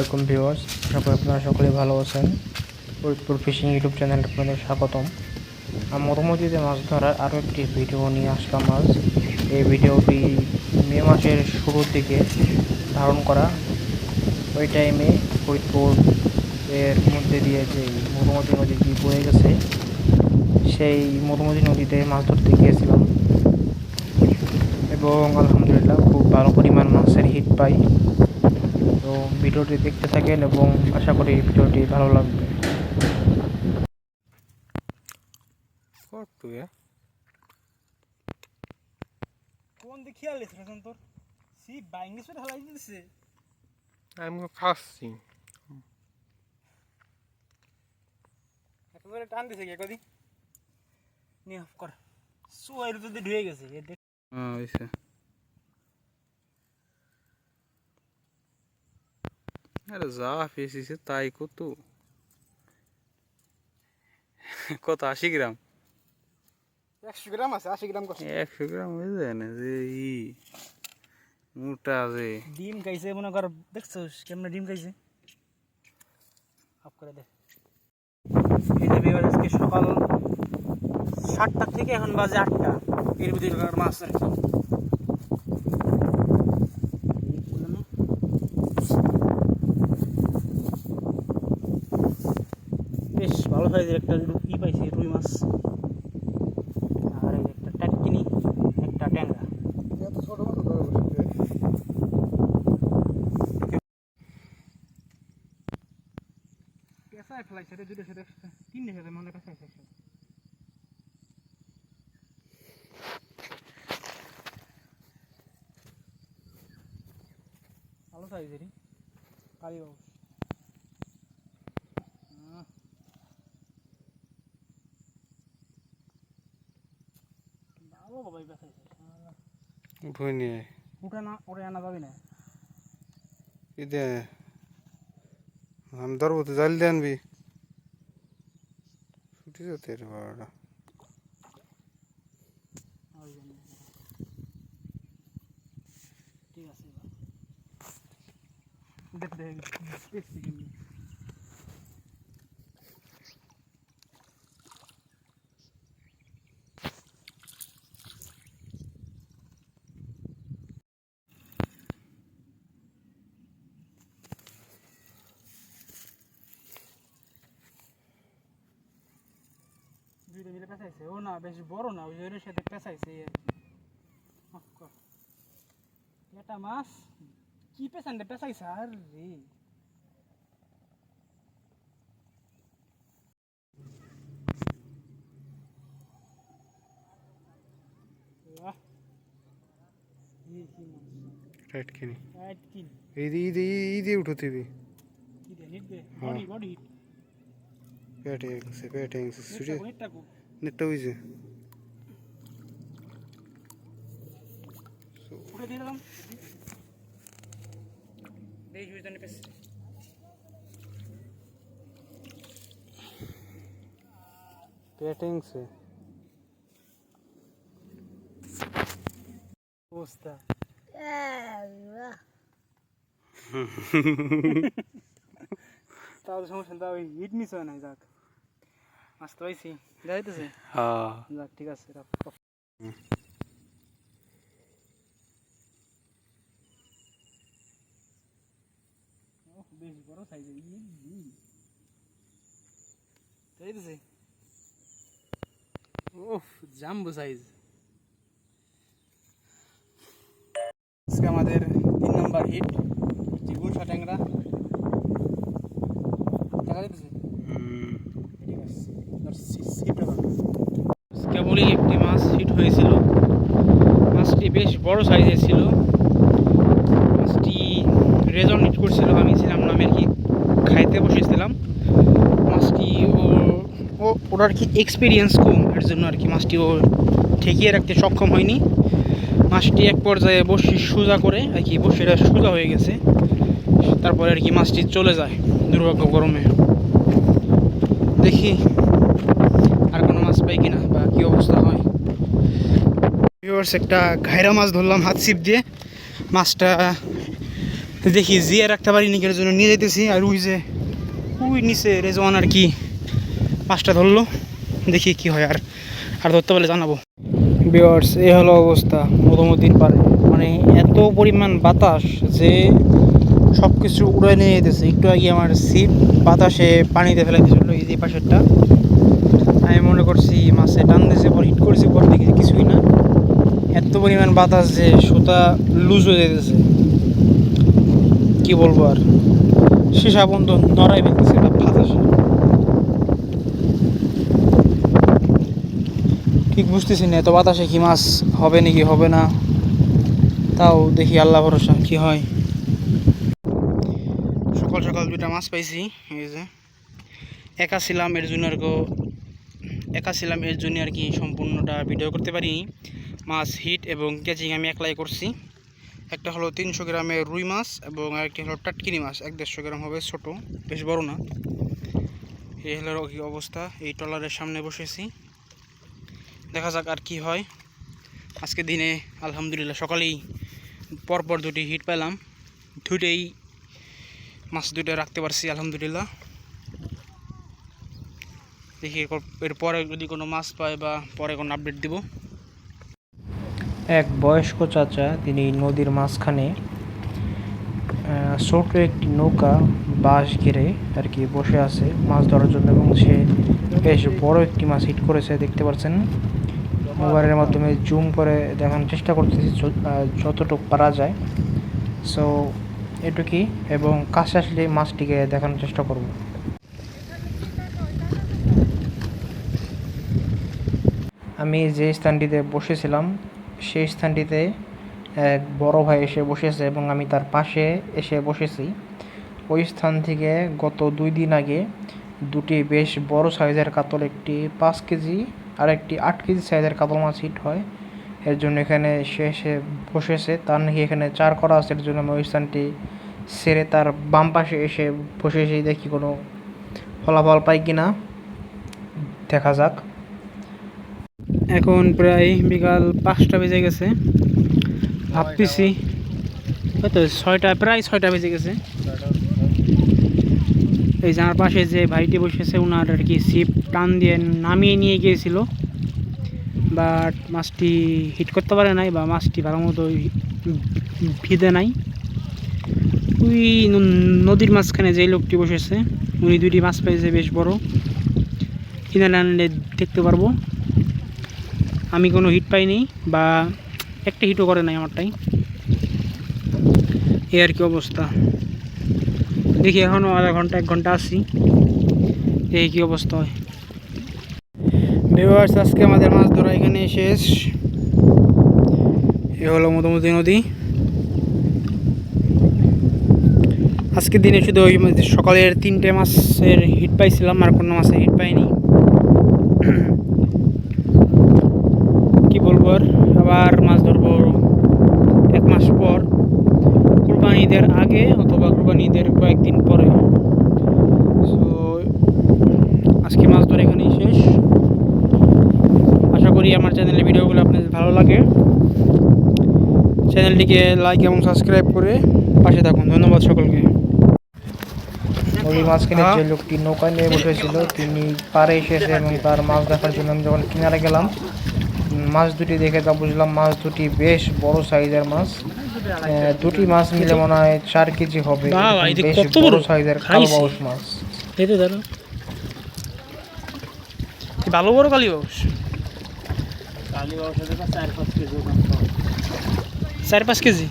আলাইকুম ভিউয়ার্স, আশা করি আপনারা সকলে ভালো আছেন। ফরিদপুর ফিশিং ইউটিউব চ্যানেলে আপনাদের স্বাগতম। মধুমতিতে মাছ ধরার আরও একটি ভিডিও নিয়ে আসলাম আজ। এই ভিডিওটি মে মাসের শুরুর দিকে ধারণ করা। ওই টাইমে ফরিদপুর এর মধ্যে দিয়ে যে মধুমতি নদীটি বয়ে গেছে, সেই মধুমতি নদীতে মাছ ধরতে গিয়েছিলাম এবং আলহামদুলিল্লাহ খুব ভালো পরিমাণ মাছের হিট পাই। তো ভিডিওটি দেখতে থাকেন এবং আশা করি ভিডিওটি ভালো লাগবে। কোন দিকে খেয়াল রেখেছেন তোর সি বাইঙ্গে সরে হালাই দিছে আমি খাচ্ছি একেবারে টান দিছে কে কদি নি অফ কর সুয়াইর তো ঢুয়ে গেছে এ দেখ হইছে আরে যা ফেসিছে তাই কত 80 গ্রাম 100 গ্রাম আছে 80 গ্রাম কষ্ট 100 গ্রাম হয়ে যায় না যে মোটা যে ডিম খাইছে মনে কর দেখছস কেমনে ডিম খাইছে অফ করে দে এই যে বিবার আজকে সকাল 7টা থেকে এখন বাজে 8টা এর ভিতরে মাছ আর কি বেশ ভালো সাইজের একটা ই পাইছি রুই মাছ আর এই একটা টাটকিনি একটা ট্যাংরা এত ছোট মাছ ধরে বসে পেছায় ফেলাইছে রে দুটোর সাথে তিনটের সাথে মনে কাছে আছে ভালো সাইজেরই কালি বাবু ভালো বাবাই পেছাইছে ভুই নিয়ে ওটা আনা যাবে না ইদে আমি ধরবো তো জাল দিয়ে আনবি ছুটি যেতে রে বাবাটা ঠিক আছে দেখ দেখ দুইটা মিলে পেঁচাইছে ও না বেশ বড় না ওই জন্য সাথে পেঁচাইছে এটা মাছ কি পেছানটা পেঁচাইছে আর রে রাইট কিনি কি এই দিয়ে উঠোতিবি কি দে নিট দে বডি বডি পেটে ছুটি নেটটা কো নেটটা হইছে উঠে দিয়ে দিলাম দেই জুই জানে পেছ পেটিং সে অবস্থা তাও সমস্যা তাও হিট মিস হয় না যাক আসতে পাইছি যাইতেছে হ্যাঁ যাক ঠিক আছে রাখ বেশ বড় সাইজের যাইতেছে ওফ জাম্বো সাইজ আজকে আমাদের 3 নম্বর হিট গুলশা ট্যাংরা দেখা যাচ্ছে ঠিক আছে কেবলই একটি মাছ হিট হয়েছিল মাছটি বেশ বড় সাইজের ছিল মাছটি রেজন হিট করছিল আমি ছিলাম না আমি আর কি খাইতে বসেছিলাম মাছটি ওর আর কি এক্সপিরিয়েন্স কম এর জন্য আর কি মাছটি ও ঠেকিয়ে রাখতে সক্ষম হয়নি মাছটি এক পর্যায়ে বসি সোজা করে আর কি বসিটা সোজা হয়ে গেছে তারপরে আর কি মাছটি চলে যায় দুর্ভাগ্য গরমে দেখি আর কোনো মাছ পাই কিনা বা কি অবস্থা হয় ভিউয়ার্স একটা ঘাইরা মাছ ধরলাম হাত ছিপ দিয়ে মাছটা দেখি জিয়ে রাখতে পারি নাকি এর জন্য নিয়ে যেতেছি। আর ওই নিচে রেজওয়ান আর কি মাছটা ধরলো, দেখি কি হয়। আর ধরতে পারলে জানাবো। ভিউয়ার্স, এই হলো অবস্থা মধুমতির পারে। মানে এত পরিমাণ বাতাস যে সব কিছু উড়ে নিয়ে যেতেছে। একটু আগে আমার ছিপ বাতাসে পানিতে ফেলে দিয়েছিল, এই যে পাশেরটা। আমি মনে করছি মাছে টান দিয়েছে, পর হিট করেছি, পর দেখি কিছুই না। এত পরিমাণ বাতাস যে সুতা লুজ হয়ে যেতেছে, কি বলবো আর। সীসা বন্ধ নড়াই ফেলতেছে বাতাসে। ঠিক বুঝতেছি না এত বাতাসে কি মাছ হবে নাকি হবে না, তাও দেখি আল্লাহ ভরসা কি হয়। সকাল সকাল 2টা মাছ পাইছি। এই যে একা ছিলাম এর জন্য আর কি সম্পূর্ণটা ভিডিও করতে পারিনি। মাছ হিট এবং ক্যাচিং আমি একলাই করছি। একটা হলো 300 গ্রামের রুই মাছ এবং আরেকটি হলো টাটকিনি মাছ, 150 গ্রাম হবে, ছোট, বেশ বড় না। এই হলো কি অবস্থা। এই ট্রলারের সামনে বসেছি, দেখা যাক আর কি হয়। আজকে দিনে আলহামদুলিল্লাহ সকালেই পরপর 2টি হিট পেলাম, 2টেই মাছ 2টা রাখতে পারছি আলহামদুলিল্লাহ। দেখি এরপরে যদি কোনো মাছ পায় বা পরে কোনো আপডেট দিব। এক বয়স্ক চাচা, তিনি নদীর মাঝখানে ছোট একটি নৌকা বাঁশ ঘিরে আর কি বসে আছে মাছ ধরার জন্য, এবং সে বেশ বড় একটি মাছ হিট করেছে, দেখতে পাচ্ছেন। মোবাইলের মাধ্যমে জুম করে দেখানোর চেষ্টা করতেছি যতটুকু পারা যায়। সো এটুকুই, এবং কাছে আসলে মাছটিকে দেখানোর চেষ্টা করব। আমি যে স্থানটিতে বসেছিলাম সেই স্থানটিতে এক বড় ভাই এসে বসেছে এবং আমি তার পাশে এসে বসেছি। ওই স্থান থেকে গত 2 দিন আগে 2টি বেশ বড় সাইজের কাতল, একটি 5 কেজি আর একটি 8 কেজি সাইজের কাতল মাছ হিট হয়। এর জন্য এখানে সে এসে বসেছে, তার নাকি এখানে চার করা আছে। এর জন্য আমি ওই স্থানটি সেরে তার বাম পাশে এসে বসেছি, দেখি কোনো ফলাফল পাই কিনা, দেখা যাক। এখন প্রায় বিকাল 5টা বেজে গেছে। ভাবতেছি হয়তো 6টা, প্রায় 6টা বেজে গেছে। এই যে আমার পাশে যে ভাইটি বসেছে, ওনার আর কি ছিপ টান দিয়ে নামিয়ে নিয়ে গিয়েছিল, বাট মাছটি হিট করতে পারে নাই, বা মাছটি ভালো মতো ভিদে নাই। ওই নদীর মাঝখানে যে লোকটি বসেছে, উনি 2টি মাছ পেয়েছে বেশ বড়, কিনে আনলে দেখতে পারবো। আমি কোনো হিট পাইনি, বা একটা হিটও করে নাই আমারটাই। এই আর কি অবস্থা। দেখি এখনও আধা ঘন্টা 1 ঘন্টা আসি, এই কি অবস্থা হয়। ভিউয়ার্স, আজকে আমাদের মাছ ধরা এখানে শেষ। এ হলো মধুমতি নদী। আজকের দিনে শুধু ওই সকালের 3টে মাছের হিট পাইছিলাম, আর কোনো মাছের হিট পাইনি। কি বলবো আর, আবার মাছ ধরবো 1 মাস পর, কুরবানি ঈদের আগে অথবা কুরবানি ঈদের কয়েকদিন পরে। সো আজকে মাছ ধরে এখানেই শেষ। আশা করি আমার চ্যানেলের ভিডিওগুলো আপনাদের ভালো লাগে। চ্যানেলটিকে লাইক এবং সাবস্ক্রাইব করে পাশে থাকুন। ধন্যবাদ সকলকে। ওই মাঝখানে যে লোকটি নৌকা নিয়ে বসেছিল তিনি পাড়ে এসেছে, এবং তার মাছ দেখার জন্য আমি যখন কিনারে গেলাম, মাছ 2টি দেখে তা বুঝলাম মাছ 2টি বেশ বড় সাইজের মাছ। 2টি মাছ মিলে মনে হয় 4 কেজি হবে, বেশ বড় সাইজের কালবাউস মাছ। এই তো ধরো ভালো বড় কালীবাউস, 4-5 কেজি।